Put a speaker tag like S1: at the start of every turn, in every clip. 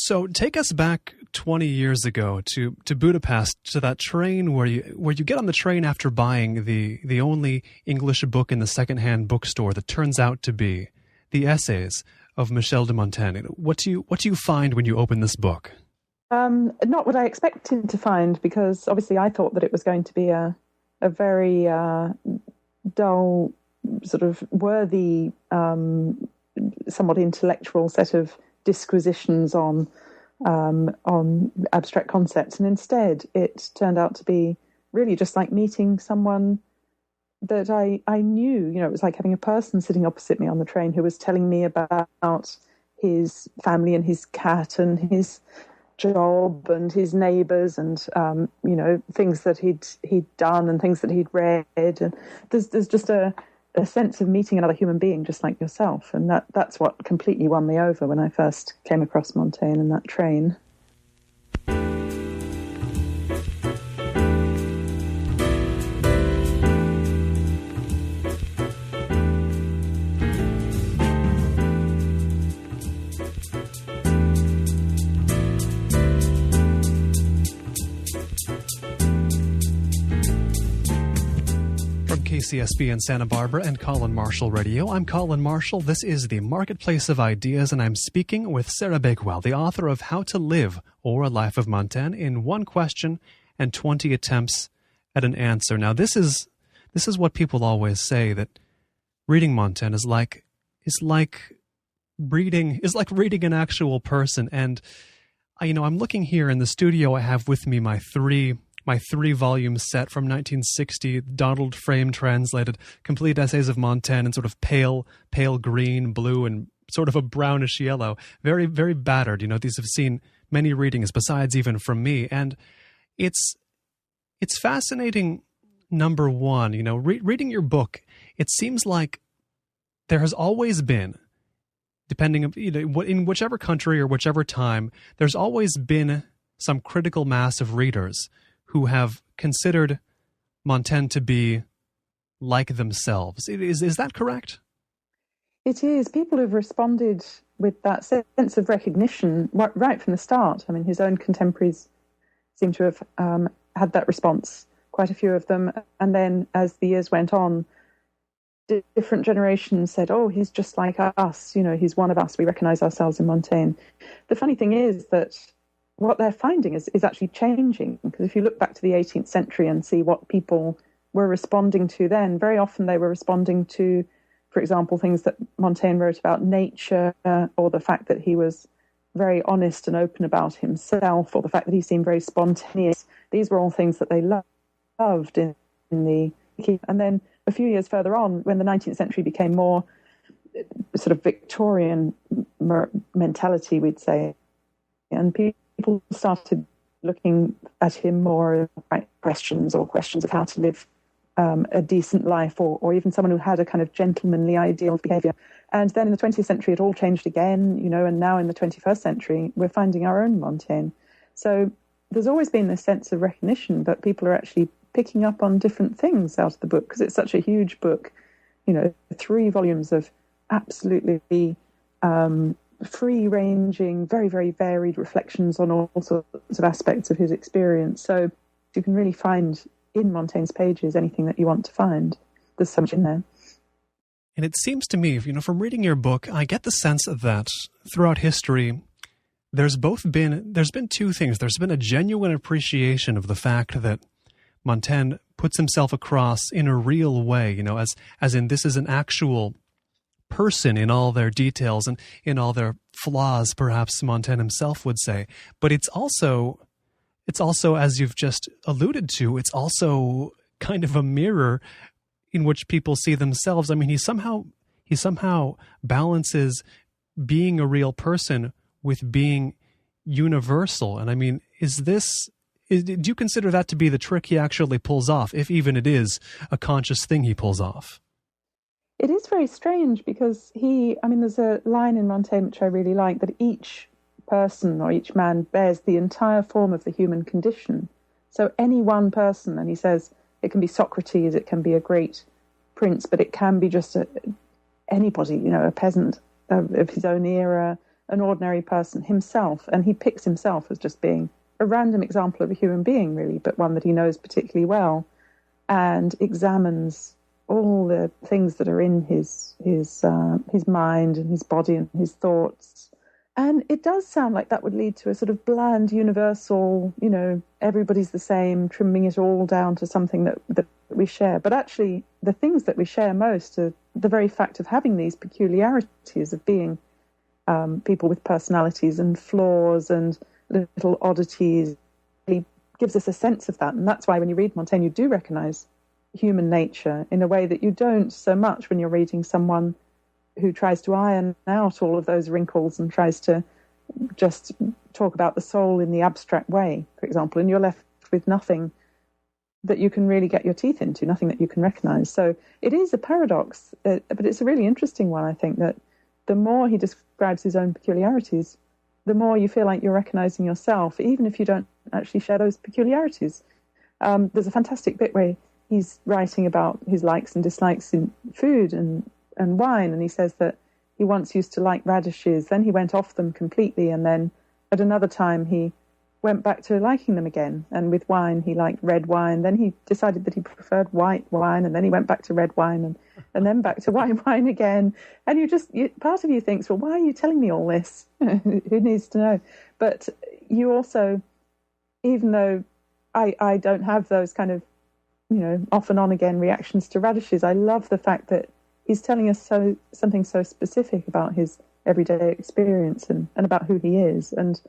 S1: So take us back 20 years ago to Budapest, to that train where you get on the train after buying the only English book in the secondhand bookstore that turns out to be the essays of Michel de Montaigne. What do you find when you open this book?
S2: Not what I expected to find, because obviously I thought that it was going to be a very dull, sort of worthy, somewhat intellectual set of disquisitions on abstract concepts, and instead it turned out to be really just like meeting someone that I knew. It was like having a person sitting opposite me on the train who was telling me about his family and his cat and his job and his neighbours and things that he'd done and things that he'd read, and there's just a sense of meeting another human being just like yourself, and that's what completely won me over when I first came across Montaigne in that train.
S1: KCSB in Santa Barbara and Colin Marshall Radio. I'm Colin Marshall. This is the Marketplace of Ideas, and I'm speaking with Sarah Bakewell, the author of How to Live, or A Life of Montaigne, in 1 question and 20 attempts at an answer. Now, this is what people always say, that reading Montaigne is like reading an actual person. And I'm looking here in the studio. I have with me my three volume set from 1960, Donald Frame translated, complete essays of Montaigne in sort of pale green, blue, and sort of a brownish yellow. Very, very battered. These have seen many readings besides even from me. And it's fascinating, number one, reading your book, it seems like there has always been, depending in whichever country or whichever time, there's always been some critical mass of readers who have considered Montaigne to be like themselves. Is that correct?
S2: It is. People have responded with that sense of recognition right from the start. I mean, his own contemporaries seem to have had that response, quite a few of them. And then as the years went on, different generations said, oh, he's just like us. He's one of us. We recognize ourselves in Montaigne. The funny thing is that what they're finding is actually changing, because if you look back to the 18th century and see what people were responding to then, very often they were responding to, for example, things that Montaigne wrote about nature, or the fact that he was very honest and open about himself, or the fact that he seemed very spontaneous. These were all things that they loved in the... And then a few years further on, when the 19th century became more sort of Victorian mentality, we'd say, and people started looking at him more like questions of how to live a decent life, or even someone who had a kind of gentlemanly ideal of behaviour. And then in the 20th century, it all changed again, and now in the 21st century, we're finding our own Montaigne. So there's always been this sense of recognition, but people are actually picking up on different things out of the book, because it's such a huge book, 3 volumes of absolutely free-ranging, very, very varied reflections on all sorts of aspects of his experience. So you can really find in Montaigne's pages anything that you want to find. There's so much in there.
S1: And it seems to me, from reading your book, I get the sense that throughout history, there's been 2 things. There's been a genuine appreciation of the fact that Montaigne puts himself across in a real way, as in this is an actual person in all their details and in all their flaws, perhaps Montaigne himself would say. But it's also, as you've just alluded to, it's also kind of a mirror in which people see themselves. I mean, he somehow balances being a real person with being universal. And I mean, do you consider that to be the trick he actually pulls off, if even it is a conscious thing he pulls off?
S2: It is very strange, because there's a line in Montaigne which I really like, that each person or each man bears the entire form of the human condition. So any one person, and he says it can be Socrates, it can be a great prince, but it can be just anybody, a peasant of his own era, an ordinary person himself, and he picks himself as just being a random example of a human being, really, but one that he knows particularly well, and examines all the things that are in his mind and his body and his thoughts. And it does sound like that would lead to a sort of bland, universal, everybody's the same, trimming it all down to something that we share. But actually, the things that we share most are the very fact of having these peculiarities of being people with personalities and flaws and little oddities. Really gives us a sense of that. And that's why when you read Montaigne, you do recognise human nature in a way that you don't so much when you're reading someone who tries to iron out all of those wrinkles and tries to just talk about the soul in the abstract way, for example, and you're left with nothing that you can really get your teeth into, nothing that you can recognise. So it is a paradox, but it's a really interesting one, I think, that the more he describes his own peculiarities, the more you feel like you're recognising yourself, even if you don't actually share those peculiarities. There's a fantastic bit where he's writing about his likes and dislikes in food and wine, and he says that he once used to like radishes, then he went off them completely, and then at another time he went back to liking them again. And with wine, he liked red wine, then he decided that he preferred white wine, and then he went back to red wine, and then back to white wine again. And part of you thinks, well, why are you telling me all this? Who needs to know? But you also, even though I don't have those kind of, off and on again reactions to radishes, I love the fact that he's telling us something so specific about his everyday experience and about who he is. And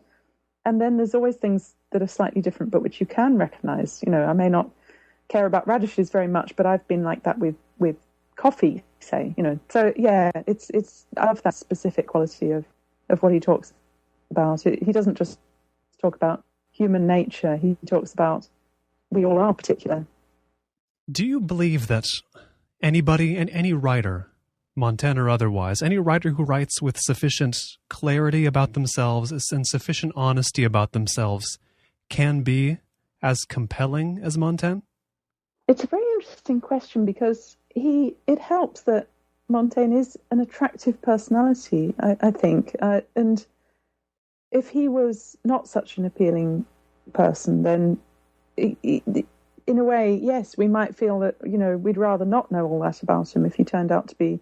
S2: then there's always things that are slightly different, but which you can recognise. I may not care about radishes very much, but I've been like that with coffee, say. So yeah, it's I love that specific quality of what he talks about. He doesn't just talk about human nature. He talks about we all are particular.
S1: Do you believe that anybody and any writer, Montaigne or otherwise, any writer who writes with sufficient clarity about themselves and sufficient honesty about themselves can be as compelling as Montaigne?
S2: It's a very interesting question because it helps that Montaigne is an attractive personality, I think. And if he was not such an appealing person, then in a way, yes, we might feel that, we'd rather not know all that about him if he turned out to be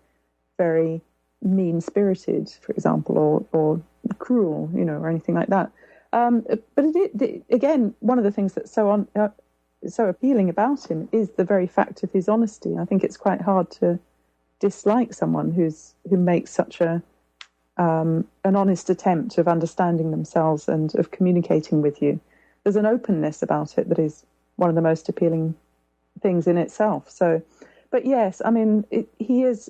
S2: very mean-spirited, for example, or cruel, or anything like that. But again, one of the things that's so appealing about him is the very fact of his honesty. I think it's quite hard to dislike someone who makes such an honest attempt of understanding themselves and of communicating with you. There's an openness about it that is one of the most appealing things in itself. So, but yes, I mean, he is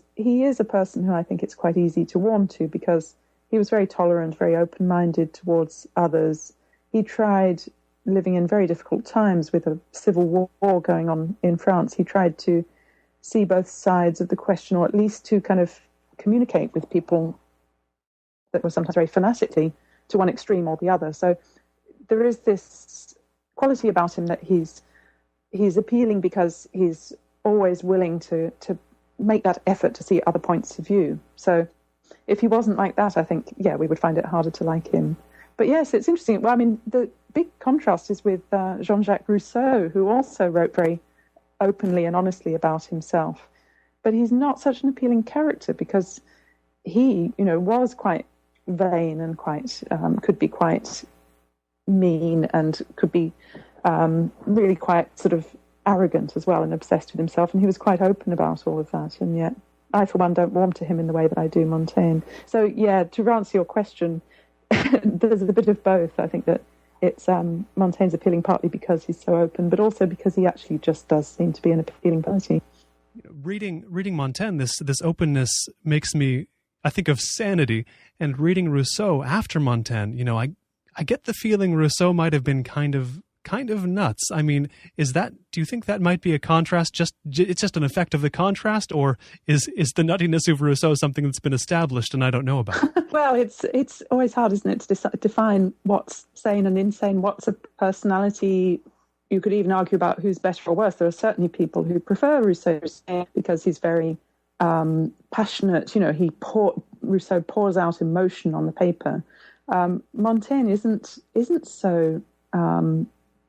S2: a person who I think it's quite easy to warm to because he was very tolerant, very open-minded towards others. He tried, living in very difficult times with a civil war going on in France, he tried to see both sides of the question, or at least to kind of communicate with people that were sometimes very fanatically to one extreme or the other. So there is this quality about him that he's appealing because he's always willing to make that effort to see other points of view. So if he wasn't like that, I think, we would find it harder to like him. But yes, it's interesting. Well, I mean, the big contrast is with Jean-Jacques Rousseau, who also wrote very openly and honestly about himself. But he's not such an appealing character because he, was quite vain and could be quite mean and could be really quite sort of arrogant as well and obsessed with himself. And he was quite open about all of that. And yet I, for one, don't warm to him in the way that I do Montaigne. So, to answer your question, there's a bit of both. I think that it's Montaigne's appealing partly because he's so open, but also because he actually just does seem to be an appealing person.
S1: Reading Montaigne, this openness makes me, I think of sanity. And reading Rousseau after Montaigne, I get the feeling Rousseau might have been kind of nuts. I mean, do you think that might be a contrast? It's just an effect of the contrast, or is the nuttiness of Rousseau something that's been established and I don't know about?
S2: Well, it's always hard, isn't it, to define what's sane and insane, what's a personality. You could even argue about who's better or worse. There are certainly people who prefer Rousseau because he's very passionate. He Rousseau pours out emotion on the paper. Montaigne isn't so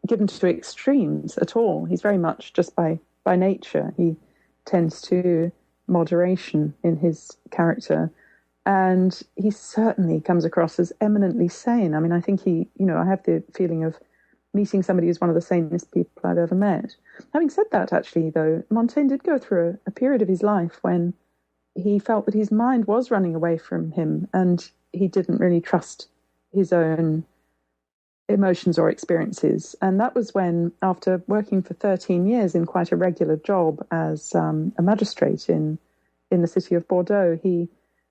S2: given to extremes at all. He's very much just by nature. He tends to moderation in his character, and he certainly comes across as eminently sane. I mean, I think I have the feeling of meeting somebody who's one of the sanest people I've ever met. Having said that, actually, though, Montaigne did go through a period of his life when he felt that his mind was running away from him, and he didn't really trust his own emotions or experiences. And that was when, after working for 13 years in quite a regular job as a magistrate in the city of Bordeaux, he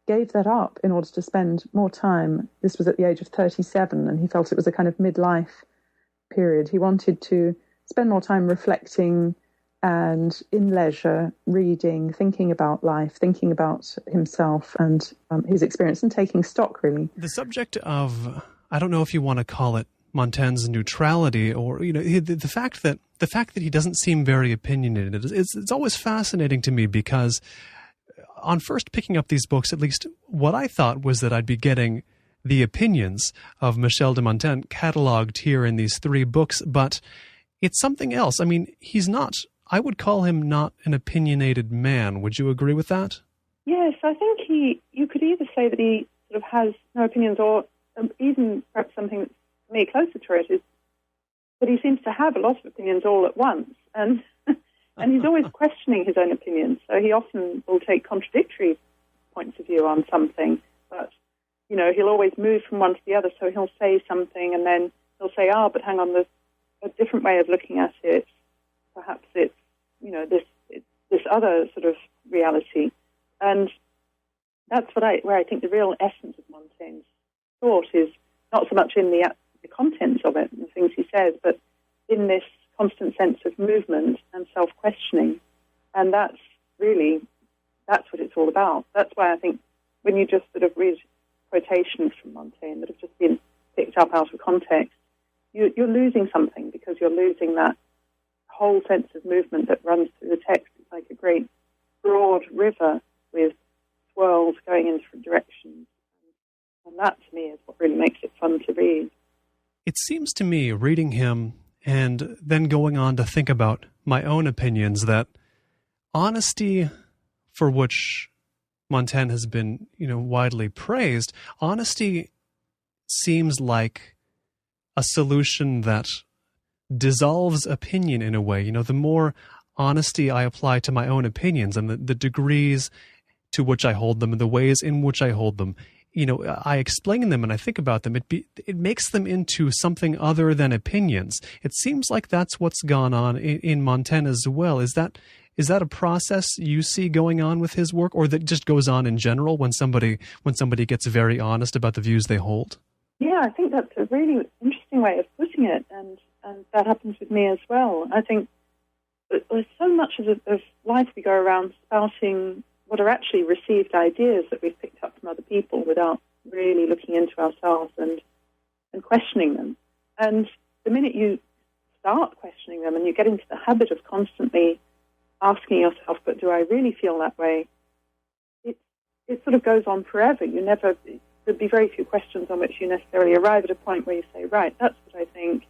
S2: gave that up in order to spend more time. This was at the age of 37, and he felt it was a kind of midlife period. He wanted to spend more time reflecting and in leisure, reading, thinking about life, thinking about himself and his experience, and taking stock, really.
S1: The subject of, I don't know if you want to call it Montaigne's neutrality, or the fact that he doesn't seem very opinionated, it's always fascinating to me, because on first picking up these books, at least what I thought was that I'd be getting the opinions of Michel de Montaigne cataloged here in these 3 books, but it's something else. I mean, I would call him not an opinionated man. Would you agree with that?
S3: Yes, I think you could either say that he sort of has no opinions, or even perhaps something that's to me closer to it is that he seems to have a lot of opinions all at once, and he's always questioning his own opinions. So he often will take contradictory points of view on something, but he'll always move from one to the other. So he'll say something, and then he'll say, but hang on, there's a different way of looking at it. Perhaps it's this other sort of reality, and that's where I think the real essence of Montaigne's thought is not so much in the contents of it and the things he says, but in this constant sense of movement and self-questioning, and that's what it's all about. That's why I think when you just sort of read quotations from Montaigne that have just been picked up out of context, you're losing something, because you're losing that whole sense of movement that runs through the text. It's like a great broad river with swirls going in different directions. And that, to me, is what really makes it fun to read.
S1: It seems to me, reading him and then going on to think about my own opinions, that honesty, for which Montaigne has been, widely praised, honesty seems like a solution that dissolves opinion in a way. The more honesty I apply to my own opinions and the degrees to which I hold them and the ways in which I hold them, I explain them and I think about them, it makes them into something other than opinions. It seems like that's what's gone on in Montaigne as well. Is that a process you see going on with his work, or that just goes on in general when somebody gets very honest about the views they hold?
S3: Yeah, I think that's a really interesting way of putting it, and that happens with me as well. I think there's so much of life we go around spouting what are actually received ideas that we've picked up from other people without really looking into ourselves and questioning them. And the minute you start questioning them and you get into the habit of constantly asking yourself, but do I really feel that way? It sort of goes on forever. There'd be very few questions on which you necessarily arrive at a point where you say, right, that's what I think,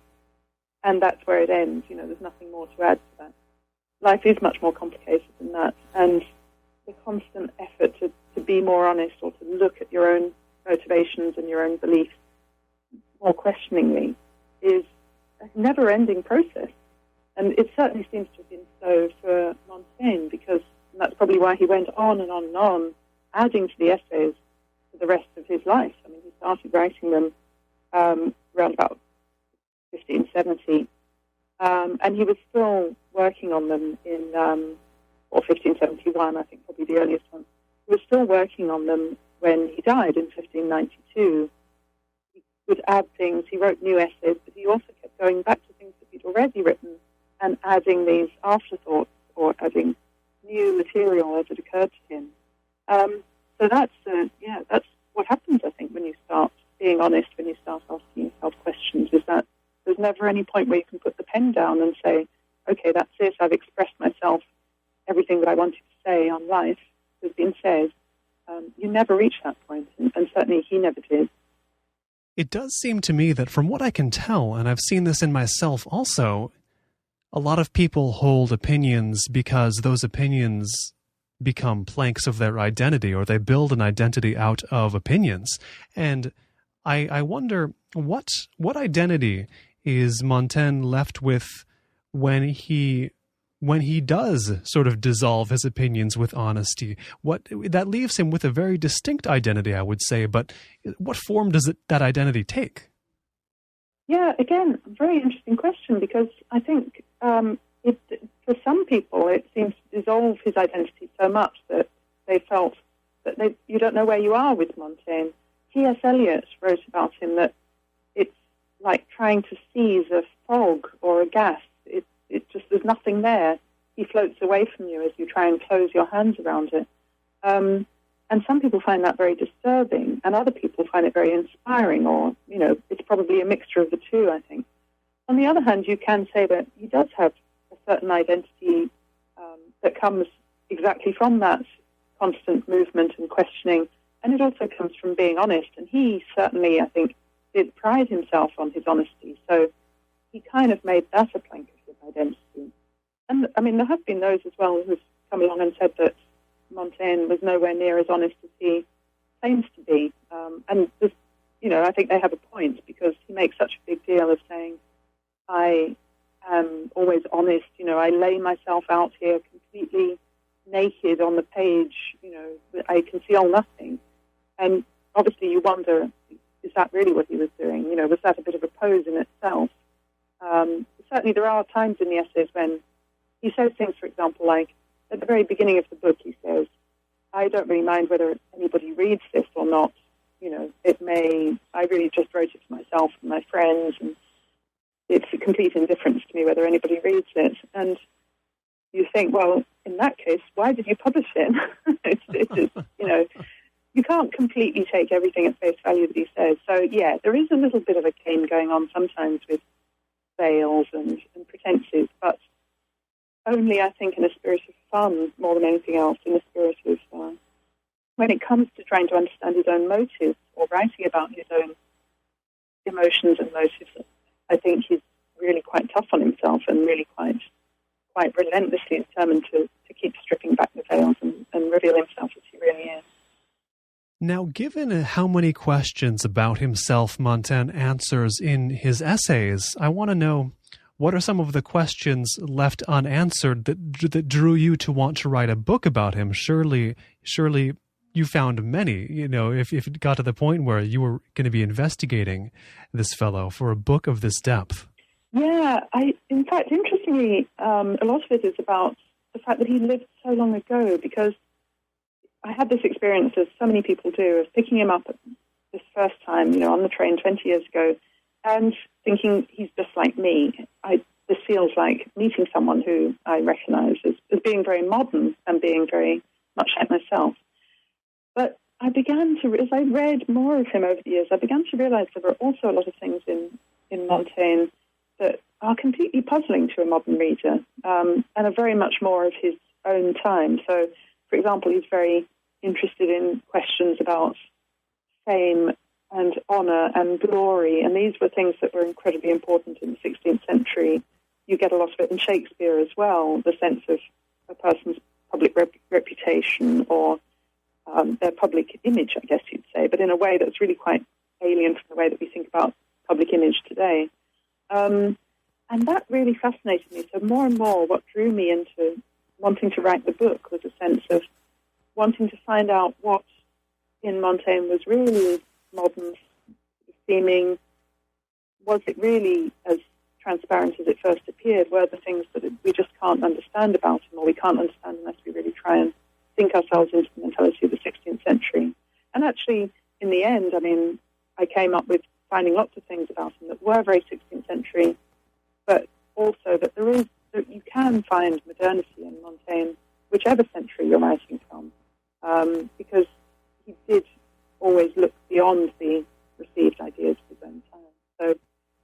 S3: and that's where it ends. There's nothing more to add to that. Life is much more complicated than that, and the constant effort to be more honest, or to look at your own motivations and your own beliefs more questioningly, is a never-ending process. And it certainly seems to have been so for Montaigne, because that's probably why he went on and on and on, adding to the essays for the rest of his life. I mean, he started writing them around about 1570, and he was still working on them in 1571, I think probably the earliest one. He was still working on them when he died in 1592. He would add things. He wrote new essays, but he also kept going back to things that he'd already written and adding these afterthoughts, or adding new material as it occurred to him. So that's what happens, I think, when you start being honest, when you start asking yourself questions, is that there's never any point where you can put the pen down and say, okay, that's it, I've expressed myself, everything that I wanted to say on life has been said, you never reach that point, and certainly he never did.
S1: It does seem to me that from what I can tell, and I've seen this in myself also, a lot of people hold opinions because those opinions become planks of their identity, or they build an identity out of opinions. And I wonder what identity is Montaigne left with when he does sort of dissolve his opinions with honesty. What that leaves him with a very distinct identity, I would say, but what form does that identity take?
S3: Yeah, again, very interesting question, because I think for some people it seems to dissolve his identity so much that they felt that you don't know where you are with Montaigne. T.S. Eliot wrote about him that it's like trying to seize a fog or a gas. It just, there's nothing there. He floats away from you as you try and close your hands around it. And some people find that very disturbing, and other people find it very inspiring, or, it's probably a mixture of the two, I think. On the other hand, you can say that he does have a certain identity that comes exactly from that constant movement and questioning, and it also comes from being honest. And he certainly, I think, did pride himself on his honesty, so he kind of made that a plank of his identity. And, I mean, there have been those as well who've come along and said that Montaigne was nowhere near as honest as he claims to be. And, I think they have a point, because he makes such a big deal of saying, I am always honest, I lay myself out here completely naked on the page, I conceal nothing. And obviously you wonder, is that really what he was doing? Was that a bit of a pose in itself? Certainly there are times in the essays when he says things, for example, like at the very beginning of the book, he says, I don't really mind whether anybody reads this or not. I really just wrote it for myself and my friends, and it's a complete indifference to me whether anybody reads it. And you think, well, in that case, why did you publish it? You can't completely take everything at face value that he says. So, yeah, there is a little bit of a game going on sometimes with veils and pretenses, but only, I think, in a spirit of fun more than anything else, in a spirit of, when it comes to trying to understand his own motives or writing about his own emotions and motives, I think he's really quite tough on himself and really quite relentlessly determined to keep stripping back the veils and reveal himself as he really is.
S1: Now, given how many questions about himself Montaigne answers in his essays, I want to know, what are some of the questions left unanswered that drew you to want to write a book about him? Surely you found many, if it got to the point where you were going to be investigating this fellow for a book of this depth.
S3: Yeah, in fact, interestingly, a lot of it is about the fact that he lived so long ago, because I had this experience, as so many people do, of picking him up this first time, on the train 20 years ago, and thinking he's just like me. This feels like meeting someone who I recognize as being very modern and being very much like myself. But I began to, as I read more of him over the years, I began to realize there were also a lot of things in Montaigne that are completely puzzling to a modern reader, and are very much more of his own time. So, for example, he's very interested in questions about fame and honour and glory, and these were things that were incredibly important in the 16th century. You get a lot of it in Shakespeare as well, the sense of a person's public reputation or their public image, I guess you'd say, but in a way that's really quite alien from the way that we think about public image today. And that really fascinated me. So more and more what drew me into wanting to write the book was a sense of wanting to find out what in Montaigne was really modern seeming. Was it really as transparent as it first appeared? Were the things that we just can't understand about him, or we can't understand unless we really try and think ourselves into the mentality of the 16th century? And actually, in the end, I came up with finding lots of things about him that were very 16th century, but also that you can find modernity in Montaigne, whichever century you're writing from, because he did always look beyond the received ideas of his own time. So,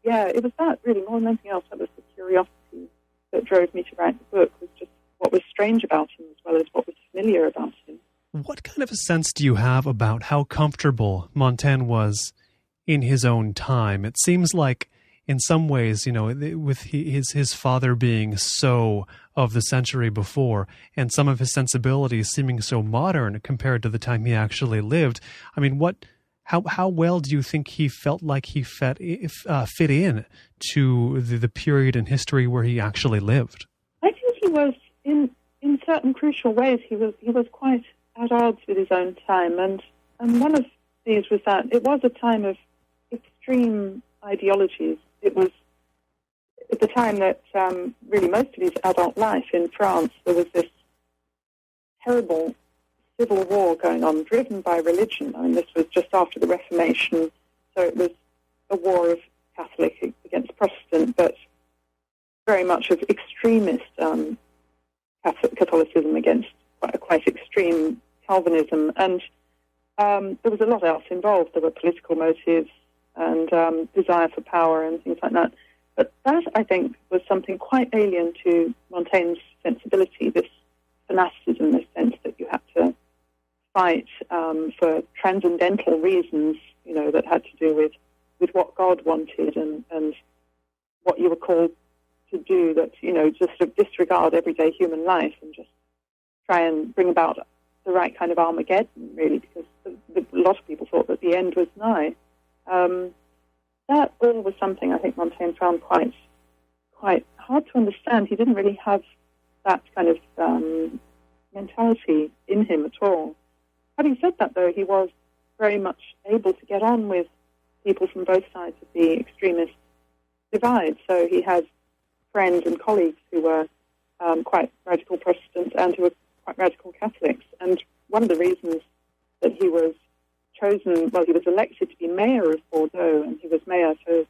S3: yeah, it was that really, more than anything else, that was the curiosity that drove me to write the book, was just what was strange about him as well as what was familiar about him.
S1: What kind of a sense do you have about how comfortable Montaigne was in his own time? It seems like, in some ways, with his father being so of the century before, and some of his sensibilities seeming so modern compared to the time he actually lived. I mean, how well do you think he felt like he fit in to the period in history where he actually lived?
S3: I think he was, in certain crucial ways, he was quite at odds with his own time, and one of these was that it was a time of extreme ideologies. It was at the time that really most of his adult life in France, there was this terrible civil war going on, driven by religion. I mean, this was just after the Reformation, so it was a war of Catholic against Protestant, but very much of extremist Catholicism against quite extreme Calvinism. And there was a lot else involved. There were political motives and desire for power and things like that. But that, I think, was something quite alien to Montaigne's sensibility, this fanaticism, this sense that you had to fight for transcendental reasons, that had to do with what God wanted and what you were called to do, that, just sort of disregard everyday human life and just try and bring about the right kind of Armageddon, really, because a lot of people thought that the end was nigh. That all was something I think Montaigne found quite hard to understand. He didn't really have that kind of mentality in him at all. Having said that, though, he was very much able to get on with people from both sides of the extremist divide. So he had friends and colleagues who were quite radical Protestants and who were quite radical Catholics. And one of the reasons that he was chosen, he was elected to be mayor of Bordeaux, and he was mayor for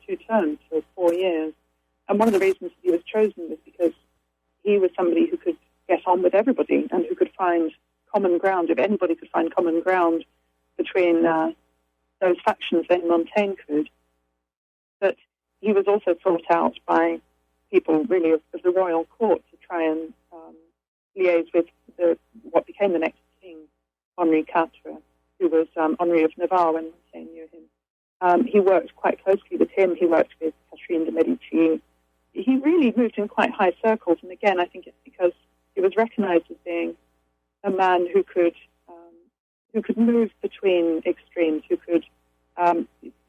S3: 2 terms, for 4 years. And one of the reasons he was chosen was because he was somebody who could get on with everybody and who could find common ground. If anybody could find common ground between those factions, then Montaigne could. But he was also sought out by people really of the royal court to try and liaise with what became the next king, Henri IV, who was Henri of Navarre when Montaigne knew him. He worked quite closely with him. He worked with Catherine de Medici. He really moved in quite high circles, and again, I think it's because he was recognized as being a man who could move between extremes, who could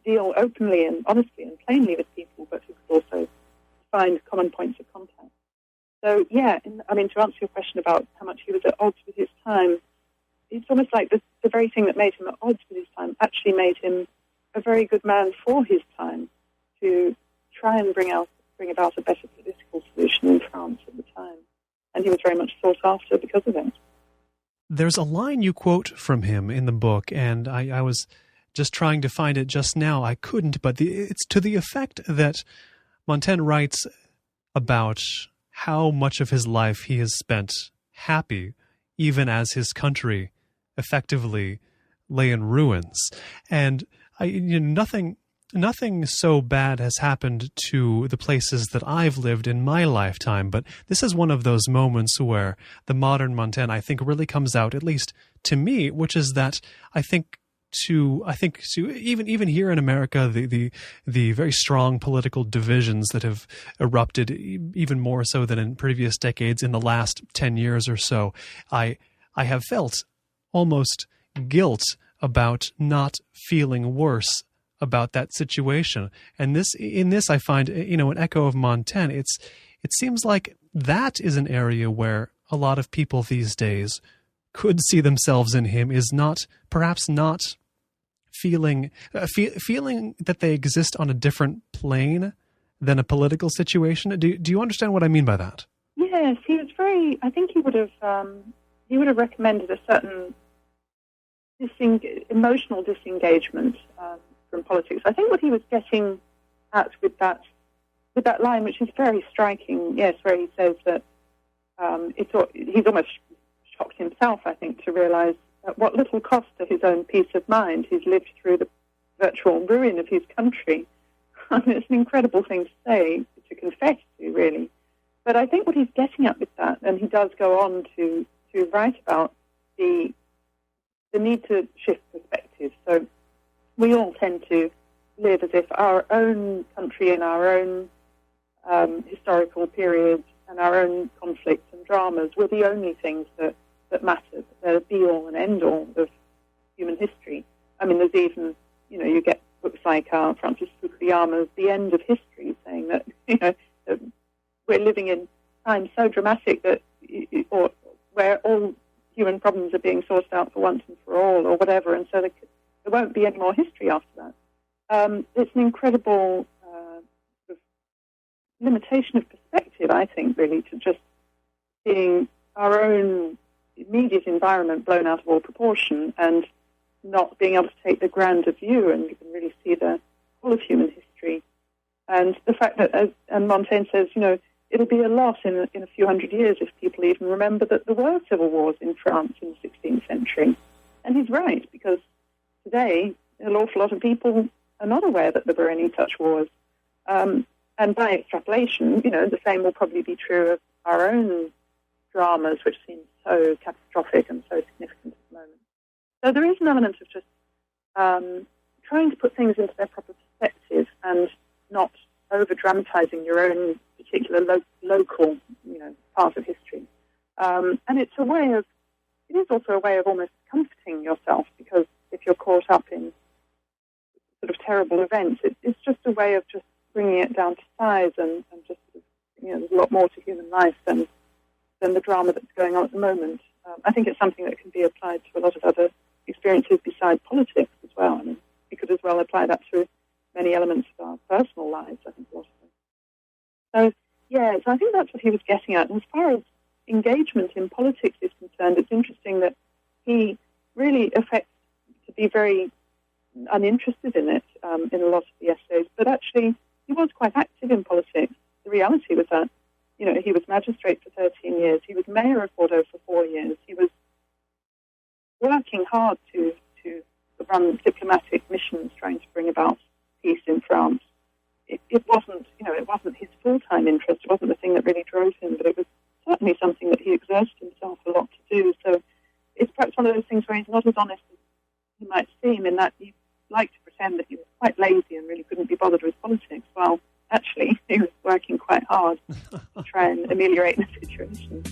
S3: deal openly and honestly and plainly with people, but who could also find common points of contact. So, to answer your question about how much he was at odds with his time, it's almost like the very thing that made him at odds with his time actually made him a very good man for his time to try and bring about a better political solution in France at the time. And he was very much sought after because of it.
S1: There's a line you quote from him in the book, and I was just trying to find it just now. I couldn't, but it's to the effect that Montaigne writes about how much of his life he has spent happy, even as his country effectively lay in ruins. And nothing so bad has happened to the places that I've lived in my lifetime, but this is one of those moments where the modern Montaigne, I think, really comes out, at least to me, which is that I think even here in America, the very strong political divisions that have erupted, even more so than in previous decades, in the last 10 years or so, I have felt almost guilt about not feeling worse about that situation. And in this I find, an echo of Montaigne. It seems like that is an area where a lot of people these days could see themselves in him, is perhaps not feeling that they exist on a different plane than a political situation. Do you understand what I mean by that?
S3: Yes, he was very. I think he would have recommended a certain emotional disengagement from politics. I think what he was getting at with that line, which is very striking, yes, where he says that he's almost shocked himself, I think, to realise at what little cost to his own peace of mind he's lived through the virtual ruin of his country. I mean, it's an incredible thing to say, to confess to, really. But I think what he's getting at with that, and he does go on to write about the the need to shift perspective. So we all tend to live as if our own country and our own historical periods and our own conflicts and dramas were the only things that mattered. They're the be-all and end-all of human history. I mean, there's even, you get books like Francis Fukuyama's The End of History, saying that, that we're living in times so dramatic that, or where all human problems are being sorted out for once and for all, or whatever, and so there won't be any more history after that. It's an incredible sort of limitation of perspective, I think, really, to just seeing our own immediate environment blown out of all proportion and not being able to take the grander view and really see the whole of human history. And the fact that, as Montaigne says, it'll be a loss in a few hundred years if people even remember that there were civil wars in France in the 16th century. And he's right, because today an awful lot of people are not aware that there were any such wars. And by extrapolation, the same will probably be true of our own dramas, which seem so catastrophic and so significant at the moment. So there is an element of just trying to put things into their proper perspective and not over-dramatizing your own particular local, part of history. And it is also a way of almost comforting yourself, because if you're caught up in sort of terrible events, it's just a way of just bringing it down to size and just, there's a lot more to human life than the drama that's going on at the moment. I think it's something that can be applied to a lot of other experiences besides politics as well. I mean, we could as well apply that to many elements of our personal lives, I think, a lot of them. So, so I think that's what he was getting at. And as far as engagement in politics is concerned, it's interesting that he really affects to be very uninterested in it in a lot of the essays, but actually he was quite active in politics. The reality was that, he was magistrate for 13 years. He was mayor of Bordeaux for 4 years. He was working hard to run diplomatic missions trying to bring about peace in France. It wasn't his full-time interest. It wasn't the thing that really drove him, but it was certainly something that he exerted himself a lot to do. So it's perhaps one of those things where he's not as honest as he might seem, in that he liked to pretend that he was quite lazy and really couldn't be bothered with politics. Well, actually, he was working quite hard to try and ameliorate the situation.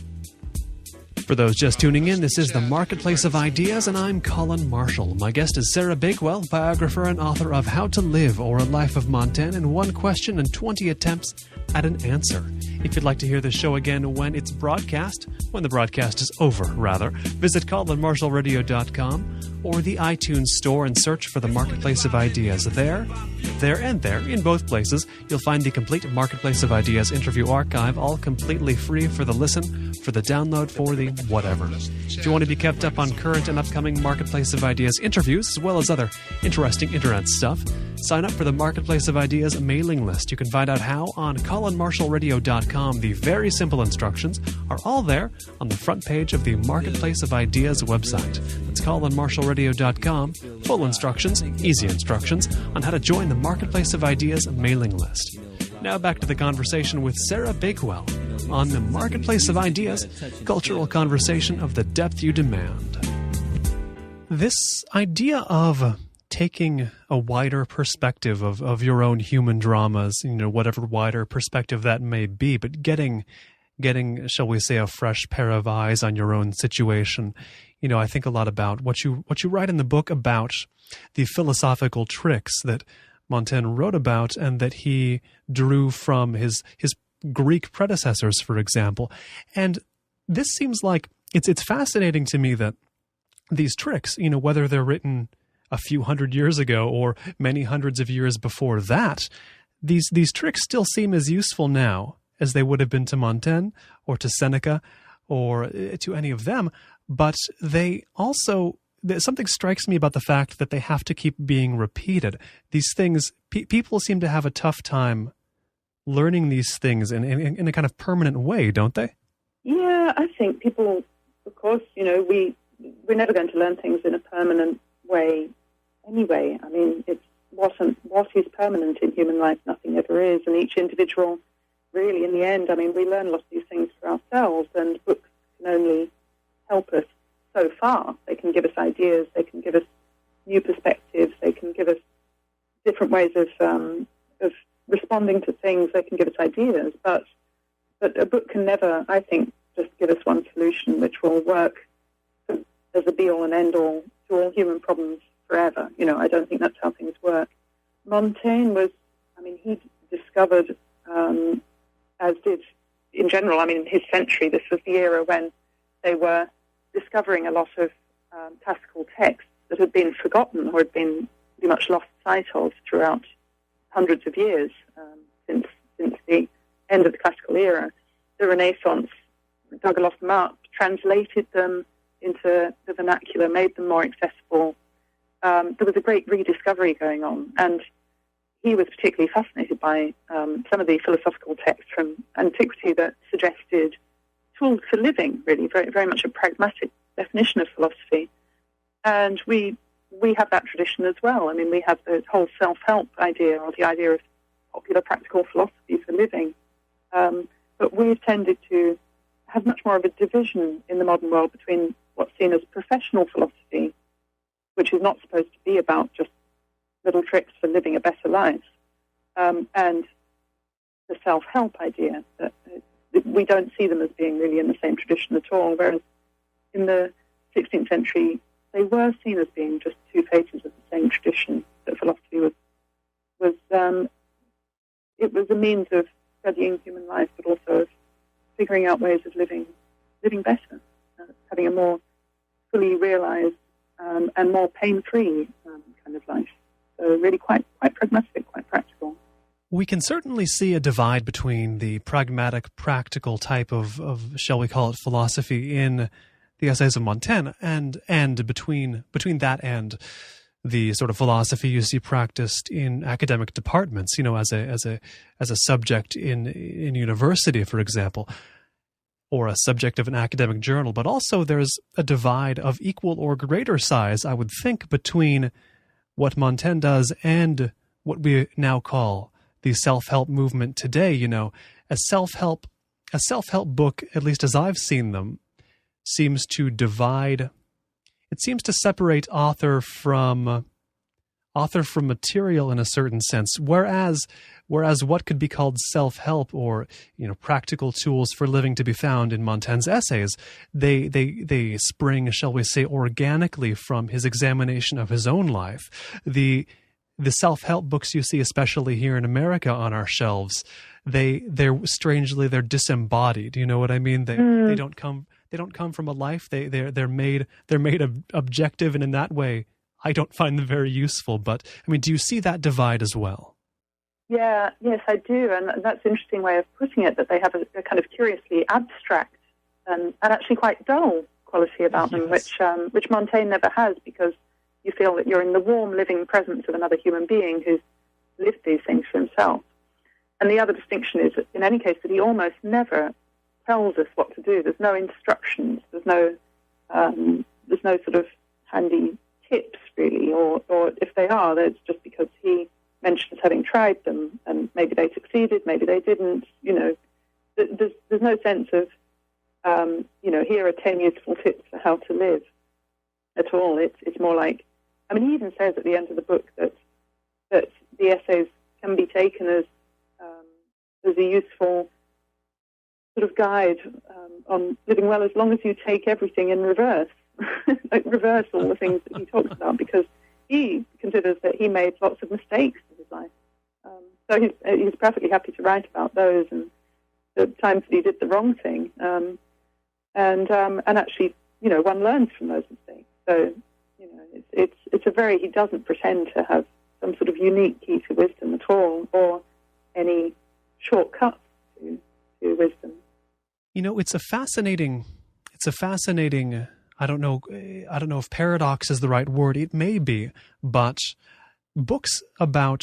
S1: For those just tuning in, this is The Marketplace of Ideas, and I'm Colin Marshall. My guest is Sarah Bakewell, biographer and author of How to Live, or A Life of Montaigne, in 1 question and 20 attempts at an answer. If you'd like to hear the show again when it's broadcast, when the broadcast is over, rather, visit colinmarshallradio.com or the iTunes store and search for The Marketplace of Ideas. There, in both places, you'll find the complete Marketplace of Ideas interview archive, all completely free for the listen, for the download, for the whatever. If you want to be kept up on current and upcoming Marketplace of Ideas interviews, as well as other interesting internet stuff, sign up for the Marketplace of Ideas mailing list. You can find out how on colinmarshallradio.com. The very simple instructions are all there on the front page of the Marketplace of Ideas website. That's colinmarshallradio.com. Full instructions, easy instructions on how to join the Marketplace of Ideas mailing list. Now back to the conversation with Sarah Bakewell on the Marketplace of Ideas, cultural conversation of the depth you demand. This idea of taking a wider perspective of your own human dramas, whatever wider perspective that may be, but getting, shall we say, a fresh pair of eyes on your own situation. I think a lot about what you write in the book about the philosophical tricks that Montaigne wrote about and that he drew from his Greek predecessors, for example. And this seems like it's fascinating to me that these tricks, whether they're written a few hundred years ago or many hundreds of years before that, these tricks still seem as useful now as they would have been to Montaigne or to Seneca or to any of them. But they also, something strikes me about the fact that they have to keep being repeated. These things, people seem to have a tough time learning these things in a kind of permanent way, don't they?
S3: Yeah, I think people, of course, we're never going to learn things in a permanent way anyway. I mean, what is permanent in human life? Nothing ever is. And each individual, really, in the end, we learn a lot of these things for ourselves, and books can only help us. so far. They can give us ideas, they can give us new perspectives, they can give us different ways of responding to things, they can give us ideas, but a book can never, I think, just give us one solution which will work as a be-all and end-all to all human problems forever. I don't think that's how things work. Montaigne he discovered, as did, in general, in his century, this was the era when they were discovering a lot of classical texts that had been forgotten or had been pretty much lost sight of throughout hundreds of years since the end of the classical era. The Renaissance dug a lot of them up, translated them into the vernacular, made them more accessible. There was a great rediscovery going on, and he was particularly fascinated by some of the philosophical texts from antiquity that suggested tools for living, really, very, very much a pragmatic definition of philosophy. And we have that tradition as well. We have the whole self-help idea, or the idea of popular practical philosophy for living. But we've tended to have much more of a division in the modern world between what's seen as professional philosophy, which is not supposed to be about just little tricks for living a better life, and the self-help idea, that we don't see them as being really in the same tradition at all, whereas in the 16th century they were seen as being just two faces of the same tradition, that philosophy was it was a means of studying human life, but also of figuring out ways of living better, having a more fully realized and more pain-free kind of life. So really quite pragmatic, quite practical.
S1: We can certainly see a divide between the pragmatic, practical type of shall we call it, philosophy in the essays of Montaigne, and between that and the sort of philosophy you see practiced in academic departments, as a subject in university, for example, or a subject of an academic journal. But also there's a divide of equal or greater size, I would think, between what Montaigne does and what we now call the self-help movement today. A self-help book, at least as I've seen them, seems to divide. It seems to separate author from material in a certain sense, whereas what could be called self-help or practical tools for living to be found in Montaigne's essays, they spring, shall we say, organically from his examination of his own life. The self-help books you see, especially here in America on our shelves, they're disembodied. You know what I mean? They don't come from a life. They're made objective, and in that way, I don't find them very useful. But do you see that divide as well?
S3: Yeah, yes, I do, and that's an interesting way of putting it. That they have a kind of curiously abstract and actually quite dull quality about them, which Montaigne never has, because you feel that you're in the warm, living presence of another human being who's lived these things for himself. And the other distinction is, in any case, that he almost never tells us what to do. There's no instructions. There's no sort of handy tips, really, or if they are, it's just because he mentions having tried them, and maybe they succeeded, maybe they didn't. There's no sense of here are 10 useful tips for how to live at all. It's more like, he even says at the end of the book that the essays can be taken as a useful sort of guide on living well, as long as you take everything in reverse, like reverse all the things that he talks about, because he considers that he made lots of mistakes in his life. So he's perfectly happy to write about those and the times that he did the wrong thing. And actually, one learns from those mistakes. So, he doesn't pretend to have some sort of unique key to wisdom at all, or any shortcuts to wisdom.
S1: It's a fascinating, I don't know if paradox is the right word. It may be, but books about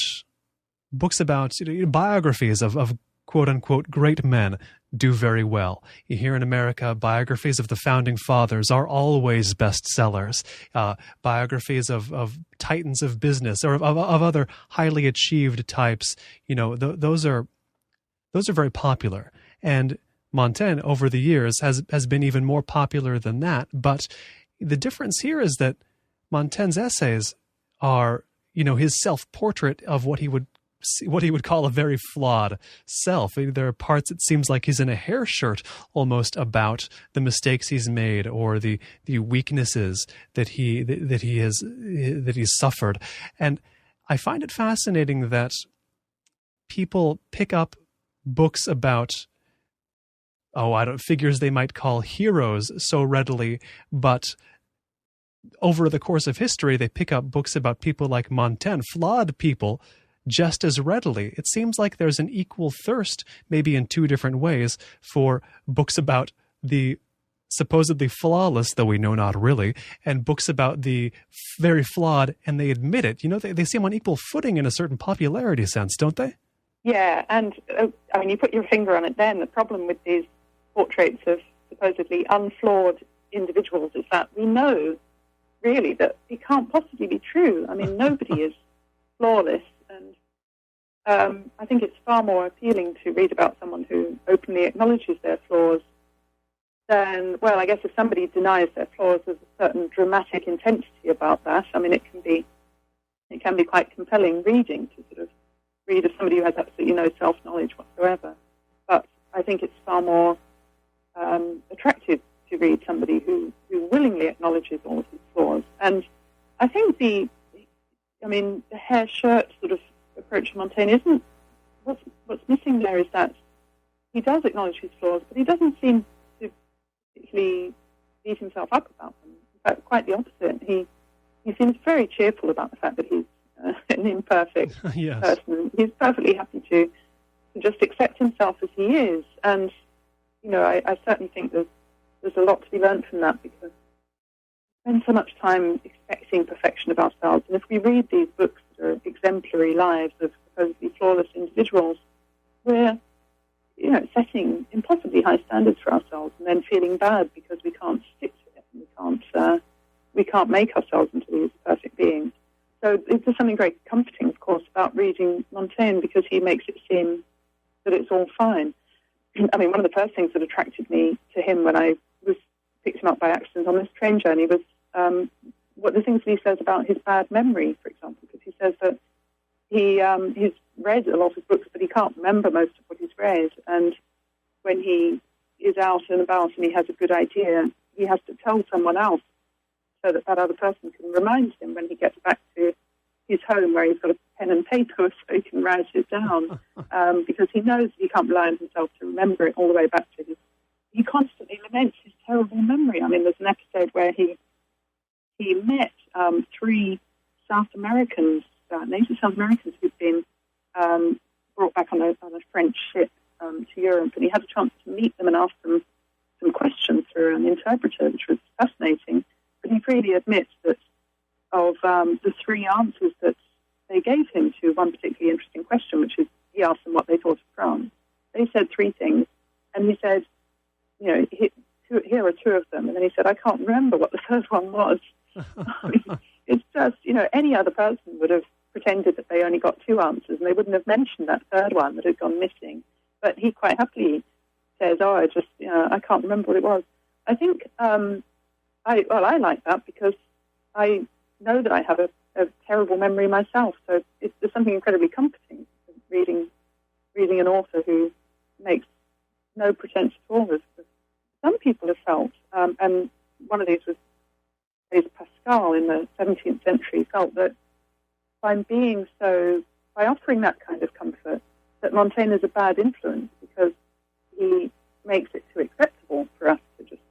S1: biographies of quote unquote great men do very well. Here in America, biographies of the founding fathers are always bestsellers. Biographies of titans of business or of other highly achieved types, those are very popular. And Montaigne over the years has been even more popular than that, but the difference here is that Montaigne's essays are, his self-portrait of what he would call a very flawed self. There are parts it seems like he's in a hair shirt almost about the mistakes he's made or the weaknesses that he's suffered. And I find it fascinating that people pick up books about figures they might call heroes so readily, but over the course of history, they pick up books about people like Montaigne, flawed people, just as readily. It seems like there's an equal thirst, maybe in two different ways, for books about the supposedly flawless, though we know not really, and books about the very flawed, and they admit it. They seem on equal footing in a certain popularity sense, don't they?
S3: Yeah, and you put your finger on it then. The problem with these portraits of supposedly unflawed individuals is that we know really that it can't possibly be true. I mean, nobody is flawless, and I think it's far more appealing to read about someone who openly acknowledges their flaws than, well, I guess if somebody denies their flaws, there's a certain dramatic intensity about that. I mean, it can be quite compelling reading to sort of read of somebody who has absolutely no self-knowledge whatsoever. But I think it's far more attractive to read somebody who willingly acknowledges all of his flaws. And I think the hair shirt sort of approach to Montaigne isn't, what's missing there is that he does acknowledge his flaws, but he doesn't seem to particularly beat himself up about them. In fact, quite the opposite. He seems very cheerful about the fact that he's an imperfect
S1: yes.
S3: person. He's perfectly happy to just accept himself as he is. And, I certainly think there's a lot to be learned from that, because we spend so much time expecting perfection of ourselves. And if we read these books that are exemplary lives of supposedly flawless individuals, we're, setting impossibly high standards for ourselves and then feeling bad because we can't stick to it and we can't make ourselves into these perfect beings. So there's something very comforting, of course, about reading Montaigne, because he makes it seem that it's all fine. I mean, one of the first things that attracted me to him when I picked him up by accident on this train journey was what the things that he says about his bad memory, for example, because he says that he's read a lot of books, but he can't remember most of what he's read. And when he is out and about and he has a good idea, he has to tell someone else so that other person can remind him when he gets back to his home where he's got a pen and paper so he can write it down, because he knows he can't rely on himself to remember it all the way back to his. He constantly laments his terrible memory. I mean, there's an episode where he met three South Americans, native South Americans, who'd been brought back on a French ship to Europe, and he had a chance to meet them and ask them some questions through an interpreter, which was fascinating. But he freely admits that of the three answers that they gave him to one particularly interesting question, which is he asked them what they thought of France. They said three things, and he said, here are two of them. And then he said, I can't remember what the third one was. It's just, any other person would have pretended that they only got two answers, and they wouldn't have mentioned that third one that had gone missing. But he quite happily says, I can't remember what it was. I think I like that because I know that I have a terrible memory myself. So there's something incredibly comforting reading an author who makes no pretense at all. As some people have felt, and one of these was Pascal in the 17th century, felt that by offering that kind of comfort, that Montaigne is a bad influence because he makes it too acceptable for us to just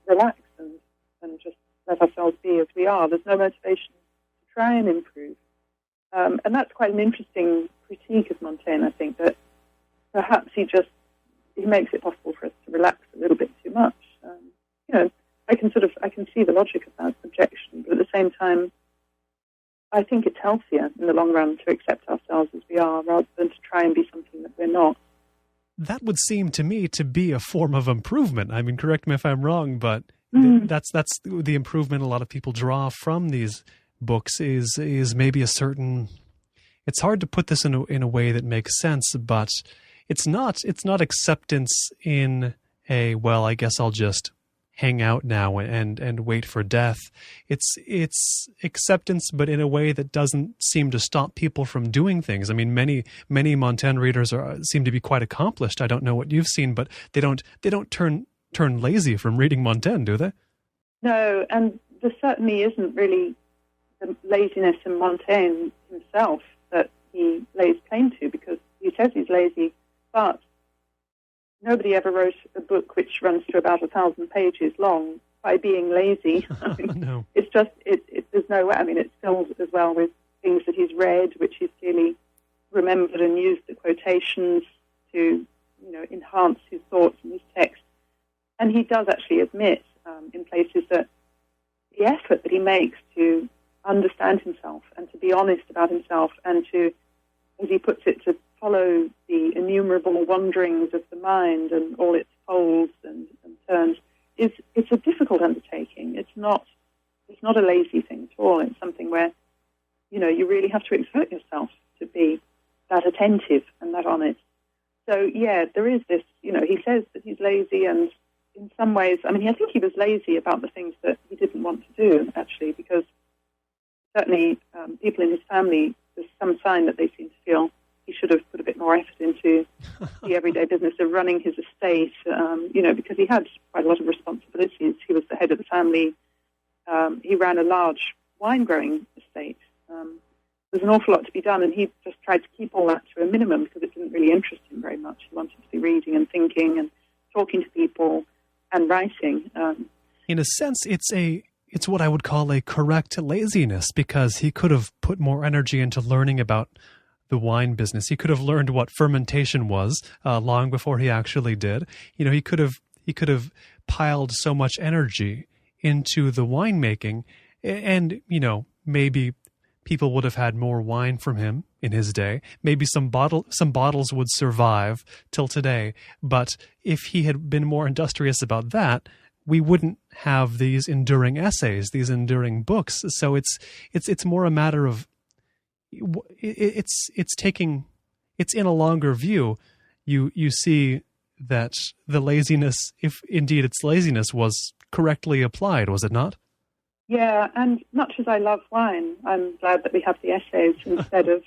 S3: relax and just let ourselves be as we are. There's no motivation to try and improve. And that's quite an interesting critique of Montaigne, I think, that perhaps he makes it possible for us to relax a little bit too much. I can see the logic of that objection, but at the same time, I think it's healthier in the long run to accept ourselves as we are rather than to try and be something that we're not.
S1: That would seem to me to be a form of improvement. I mean, correct me if I'm wrong, but that's the improvement a lot of people draw from these books is maybe a certain. It's hard to put this in a way that makes sense, but it's not acceptance in a, well, I guess I'll just hang out now and wait for death. It's acceptance, but in a way that doesn't seem to stop people from doing things. I mean, many Montaigne readers seem to be quite accomplished. I don't know what you've seen, but they don't turn lazy from reading Montaigne, do they?
S3: No, and there certainly isn't really the laziness in Montaigne himself that he lays claim to, because he says he's lazy, but nobody ever wrote a book which runs to about 1,000 pages long by being lazy. I mean,
S1: no.
S3: It's just, there's no way. I mean, it's filled as well with things that he's read, which he's clearly remembered and used the quotations to, enhance his thoughts and his text. And he does actually admit in places that the effort that he makes to understand himself and to be honest about himself and to, as he puts it, to follow the innumerable wanderings of the mind and all its folds and turns, it's a difficult undertaking. It's not a lazy thing at all. It's something where, you really have to exert yourself to be that attentive and that honest. So, yeah, there is this, he says that he's lazy, and in some ways, I think he was lazy about the things that he didn't want to do, actually, because certainly people in his family, there's some sign that they seem to feel he should have put a bit more effort into the everyday business of running his estate, because he had quite a lot of responsibilities. He was the head of the family. He ran a large wine-growing estate. There's an awful lot to be done, and he just tried to keep all that to a minimum because it didn't really interest him very much. He wanted to be reading and thinking and talking to people and writing.
S1: In a sense, it's what I would call a correct laziness, because he could have put more energy into learning about the wine business. He could have learned what fermentation was long before he actually did. He could have piled so much energy into the winemaking, and maybe people would have had more wine from him in his day. Maybe some bottles would survive till today. But if he had been more industrious about that, we wouldn't have these enduring essays, these enduring books. So it's more a matter of it's in a longer view. You see that the laziness, if indeed it's laziness, was correctly applied, was it not?
S3: Yeah, and much as I love wine, I'm glad that we have the essays instead of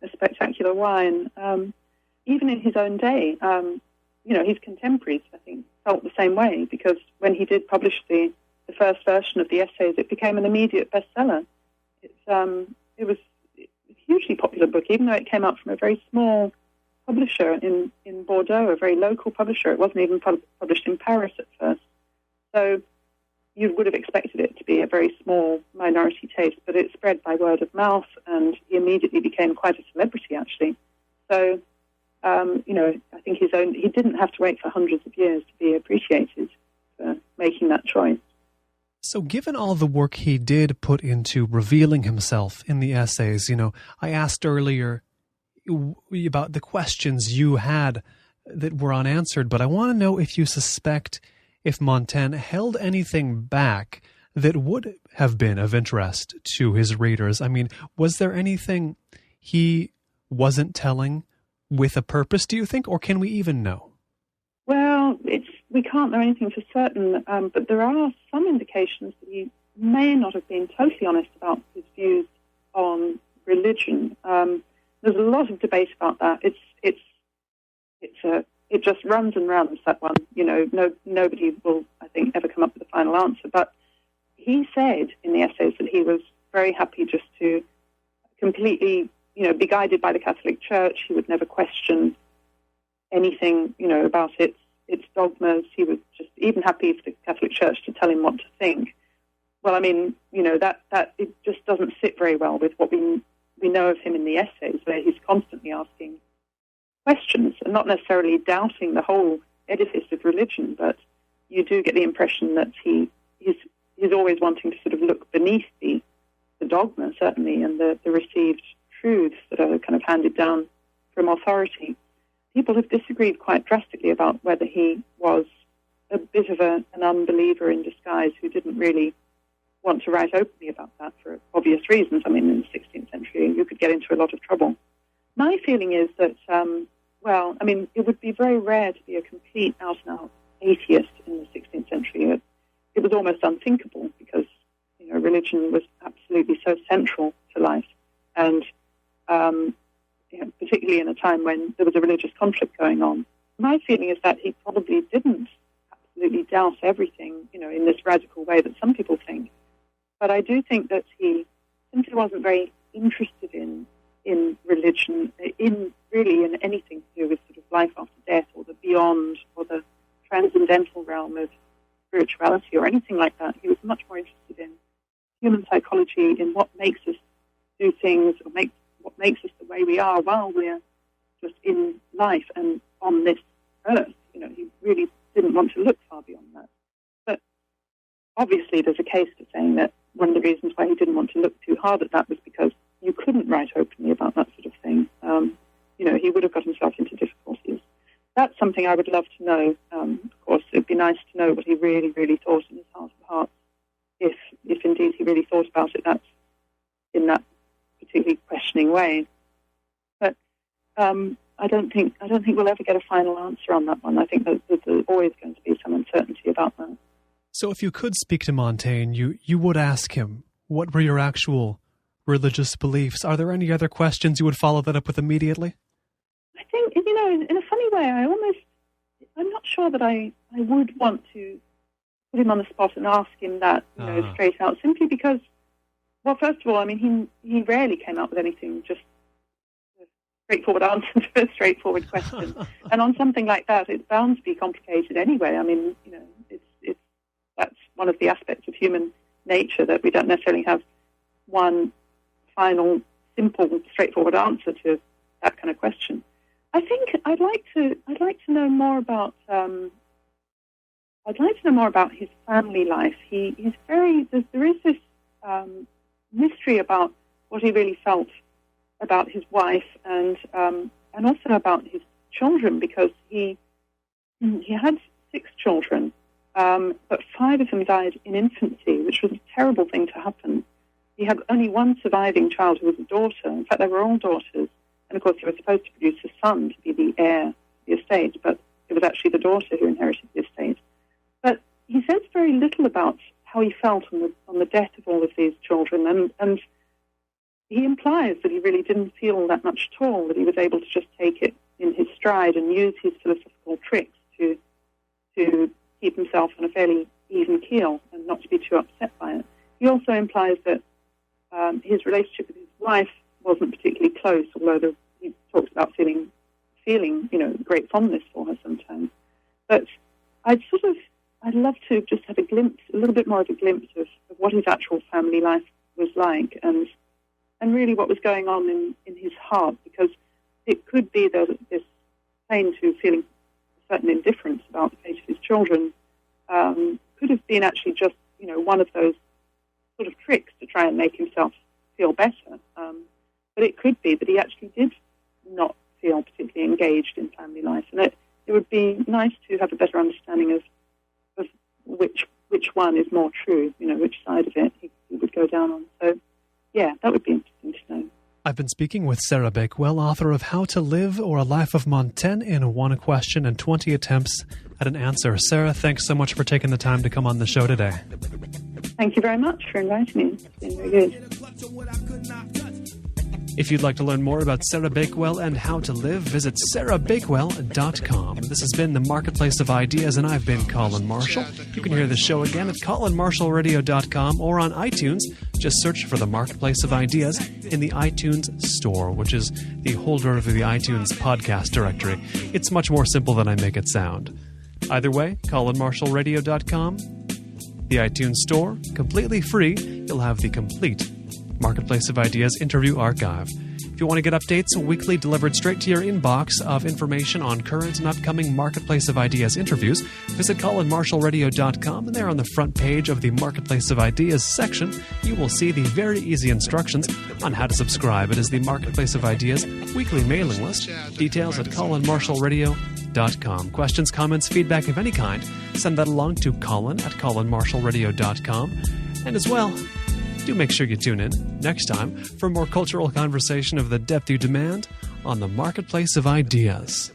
S3: a spectacular wine. Even in his own day, his contemporaries, I think, felt the same way, because when he did publish the first version of the essays, it became an immediate bestseller. It was a hugely popular book, even though it came out from a very small publisher in Bordeaux, a very local publisher. It wasn't even published in Paris at first. So you would have expected it to be a very small minority taste, but it spread by word of mouth, and he immediately became quite a celebrity, actually. So, I think he didn't have to wait for hundreds of years to be appreciated for making that choice.
S1: So given all the work he did put into revealing himself in the essays, I asked earlier about the questions you had that were unanswered, but I want to know if you suspect if Montaigne held anything back that would have been of interest to his readers. I mean, was there anything he wasn't telling with a purpose, do you think, or can we even know?
S3: Well, we can't know anything for certain, but there are some indications that he may not have been totally honest about his views on religion. There's a lot of debate about that. It just runs and runs, that one. Nobody will, I think, ever come up with a final answer. But he said in the essays that he was very happy just to completely, be guided by the Catholic Church. He would never question anything, about its dogmas. He was just even happy for the Catholic Church to tell him what to think. Well, I mean, that it just doesn't sit very well with what we know of him in the essays, where he's constantly asking questions and not necessarily doubting the whole edifice of religion, but you do get the impression that he's always wanting to sort of look beneath the dogma, certainly, and the received truths that are kind of handed down from authority. People have disagreed quite drastically about whether he was a bit of an unbeliever in disguise who didn't really want to write openly about that for obvious reasons. I mean, in the 16th century, you could get into a lot of trouble. My feeling is that, it would be very rare to be a complete out-and-out atheist in the 16th century. almost unthinkable because, religion was absolutely so central to life. And, particularly in a time when there was a religious conflict going on. My feeling is that he probably didn't absolutely douse everything, in this radical way that some people think. But I do think that he simply wasn't very interested in religion, in anything to do with sort of life after death or the beyond or the transcendental realm of spirituality or anything like that. He was much more interested in human psychology, in what makes us do things or what makes us the way we are while we're just in life and on this earth. He really didn't want to look far beyond that. But obviously there's a case for saying that one of the reasons why he didn't want to look too hard at that was because you couldn't write openly about that sort of thing. He would have got himself into difficulties. That's something I would love to know. Of course, it would be nice to know what he really, really thought in his heart of hearts, if indeed he really thought about it in that particularly questioning way. But I don't think we'll ever get a final answer on that one. I think that there's always going to be some uncertainty about that.
S1: So if you could speak to Montaigne, you would ask him, what were your actual religious beliefs? Are there any other questions you would follow that up with immediately?
S3: I think, in a funny way, I'm not sure that I would want to put him on the spot and ask him that, straight out, simply because, well, first of all, he rarely came up with anything, just a straightforward answer to a straightforward question. And on something like that, it's bound to be complicated anyway. That's one of the aspects of human nature, that we don't necessarily have one final, simple, straightforward answer to that kind of question. I think I'd like to know more about. I'd like to know more about his family life. There is this mystery about what he really felt about his wife and also about his children, because he had 6 children, but 5 of them died in infancy, which was a terrible thing to happen. He had only one surviving child who was a daughter. In fact, they were all daughters. And, of course, he was supposed to produce a son to be the heir of the estate, but it was actually the daughter who inherited the estate. But he says very little about how he felt on the death of all of these children, and he implies that he really didn't feel that much at all, that he was able to just take it in his stride and use his philosophical tricks to keep himself on a fairly even keel and not to be too upset by it. He also implies that his relationship with his wife wasn't particularly close, although he talks about feeling, great fondness for her sometimes. But I'd love to just have a little bit more of a glimpse of what his actual family life was like, and really what was going on in his heart, because it could be that this claim to feeling a certain indifference about the fate of his children could have been actually just, one of those sort of tricks to try and make himself feel better. But it could be that he actually did not feel particularly engaged in family life, and it would be nice to have a better understanding of which one is more true, which side of it he would go down on. So, yeah, that would be interesting to know.
S1: I've been speaking with Sarah Bakewell, author of How to Live or A Life of Montaigne in 1 question and 20 attempts at an answer. Sarah, thanks so much for taking the time to come on the show today.
S3: Thank you very much for inviting me. It's been very good.
S1: If you'd like to learn more about Sarah Bakewell and How to Live, visit sarahbakewell.com. This has been The Marketplace of Ideas, and I've been Colin Marshall. You can hear the show again at colinmarshallradio.com or on iTunes. Just search for The Marketplace of Ideas in the iTunes Store, which is the holder of the iTunes podcast directory. It's much more simple than I make it sound. Either way, colinmarshallradio.com, the iTunes Store, completely free. You'll have the complete Marketplace of Ideas interview archive. If you want to get updates weekly delivered straight to your inbox of information on current and upcoming Marketplace of Ideas interviews, visit colinmarshallradio.com, and there on the front page of the Marketplace of Ideas section, you will see the very easy instructions on how to subscribe. It is the Marketplace of Ideas weekly mailing list. Details at colinmarshallradio.com. Questions, comments, feedback of any kind, send that along to Colin at colinmarshallradio.com. And as well, do make sure you tune in next time for more cultural conversation of the depth you demand on the Marketplace of Ideas.